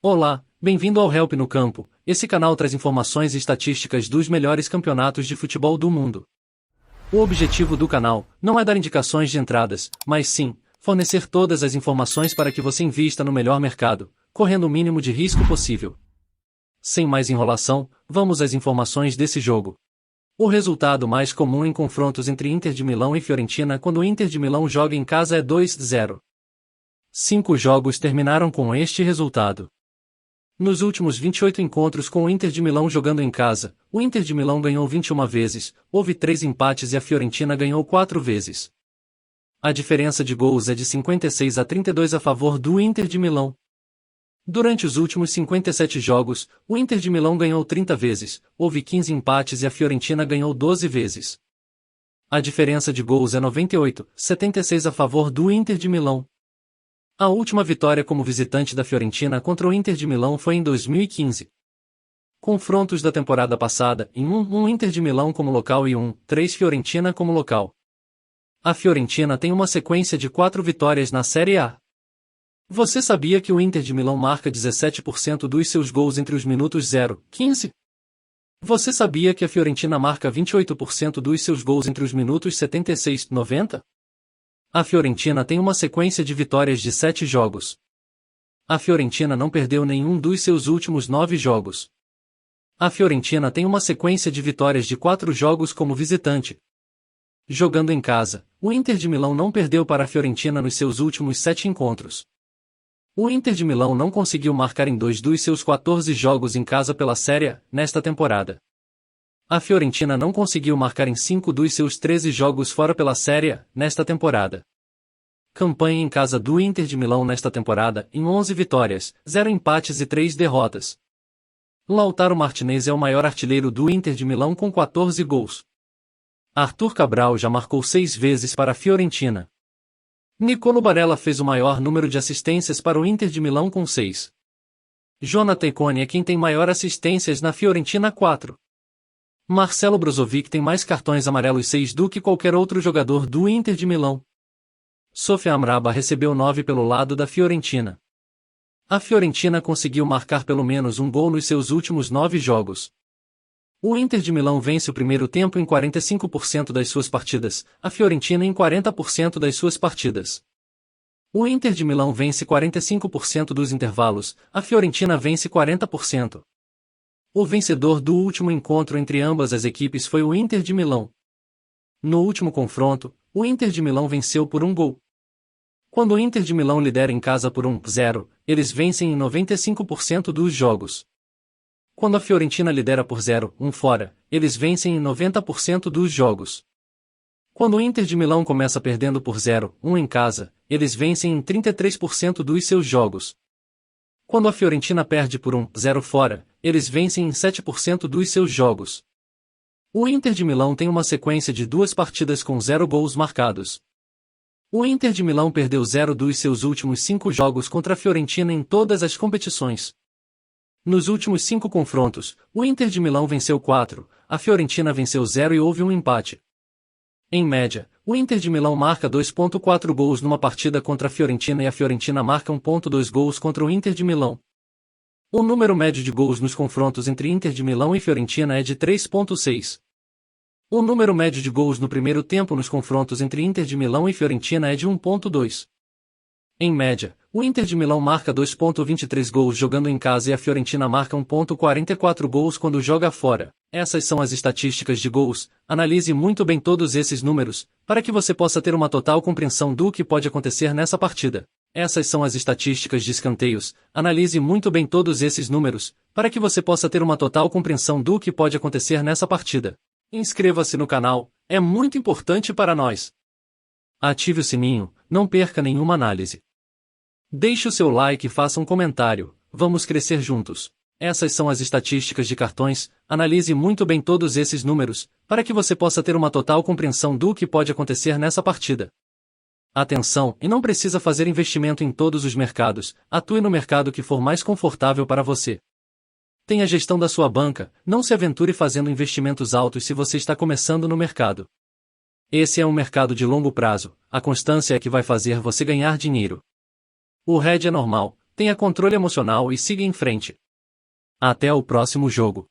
Olá, bem-vindo ao Help no Campo. Esse canal traz informações e estatísticas dos melhores campeonatos de futebol do mundo. O objetivo do canal não é dar indicações de entradas, mas sim, fornecer todas as informações para que você invista no melhor mercado, correndo o mínimo de risco possível. Sem mais enrolação, vamos às informações desse jogo. O resultado mais comum em confrontos entre Inter de Milão e Fiorentina quando o Inter de Milão joga em casa é 2-0. 5 jogos terminaram com este resultado. Nos últimos 28 encontros com o Inter de Milão jogando em casa, o Inter de Milão ganhou 21 vezes, houve 3 empates e a Fiorentina ganhou 4 vezes. A diferença de gols é de 56-32 a favor do Inter de Milão. Durante os últimos 57 jogos, o Inter de Milão ganhou 30 vezes, houve 15 empates e a Fiorentina ganhou 12 vezes. A diferença de gols é 98-76 a favor do Inter de Milão. A última vitória como visitante da Fiorentina contra o Inter de Milão foi em 2015. Confrontos da temporada passada, em 1 Inter de Milão como local e 3 Fiorentina como local. A Fiorentina tem uma sequência de 4 vitórias na Série A. Você sabia que o Inter de Milão marca 17% dos seus gols entre os minutos 0-15? Você sabia que a Fiorentina marca 28% dos seus gols entre os minutos 76-90? A Fiorentina tem uma sequência de vitórias de 7 jogos. A Fiorentina não perdeu nenhum dos seus últimos 9 jogos. A Fiorentina tem uma sequência de vitórias de 4 jogos como visitante. Jogando em casa, o Inter de Milão não perdeu para a Fiorentina nos seus últimos 7 encontros. O Inter de Milão não conseguiu marcar em 2 dos seus 14 jogos em casa pela Série A nesta temporada. A Fiorentina não conseguiu marcar em 5 dos seus 13 jogos fora pela Série A nesta temporada. Campanha em casa do Inter de Milão nesta temporada em 11 vitórias, 0 empates e 3 derrotas. Lautaro Martinez é o maior artilheiro do Inter de Milão com 14 gols. Arthur Cabral já marcou 6 vezes para a Fiorentina. Nicolo Barella fez o maior número de assistências para o Inter de Milão com 6. Jonathan Icone é quem tem maior assistências na Fiorentina 4. Marcelo Brozovic tem mais cartões amarelos 6 do que qualquer outro jogador do Inter de Milão. Sofia Amrabat recebeu 9 pelo lado da Fiorentina. A Fiorentina conseguiu marcar pelo menos um gol nos seus últimos 9 jogos. O Inter de Milão vence o primeiro tempo em 45% das suas partidas, a Fiorentina em 40% das suas partidas. O Inter de Milão vence 45% dos intervalos, a Fiorentina vence 40%. O vencedor do último encontro entre ambas as equipes foi o Inter de Milão. No último confronto, o Inter de Milão venceu por 1 gol. Quando o Inter de Milão lidera em casa por 1-0, eles vencem em 95% dos jogos. Quando a Fiorentina lidera por 0-1 fora, eles vencem em 90% dos jogos. Quando o Inter de Milão começa perdendo por 0-1 em casa, eles vencem em 33% dos seus jogos. Quando a Fiorentina perde por 1-0 fora, eles vencem em 7% dos seus jogos. O Inter de Milão tem uma sequência de 2 partidas com 0 gols marcados. O Inter de Milão perdeu 0 dos seus últimos 5 jogos contra a Fiorentina em todas as competições. Nos últimos 5 confrontos, o Inter de Milão venceu 4, a Fiorentina venceu 0 e houve um empate. Em média, o Inter de Milão marca 2,4 gols numa partida contra a Fiorentina e a Fiorentina marca 1,2 gols contra o Inter de Milão. O número médio de gols nos confrontos entre Inter de Milão e Fiorentina é de 3,6. O número médio de gols no primeiro tempo nos confrontos entre Inter de Milão e Fiorentina é de 1,2. Em média, o Inter de Milão marca 2,23 gols jogando em casa e a Fiorentina marca 1,44 gols quando joga fora. Essas são as estatísticas de gols. Analise muito bem todos esses números, para que você possa ter uma total compreensão do que pode acontecer nessa partida. Essas são as estatísticas de escanteios. Analise muito bem todos esses números, para que você possa ter uma total compreensão do que pode acontecer nessa partida. Inscreva-se no canal, é muito importante para nós. Ative o sininho, não perca nenhuma análise. Deixe o seu like e faça um comentário, vamos crescer juntos. Essas são as estatísticas de cartões, analise muito bem todos esses números, para que você possa ter uma total compreensão do que pode acontecer nessa partida. Atenção, e não precisa fazer investimento em todos os mercados, atue no mercado que for mais confortável para você. Tenha gestão da sua banca, não se aventure fazendo investimentos altos se você está começando no mercado. Esse é um mercado de longo prazo, a constância é que vai fazer você ganhar dinheiro. O hedge é normal, tenha controle emocional e siga em frente. Até o próximo jogo.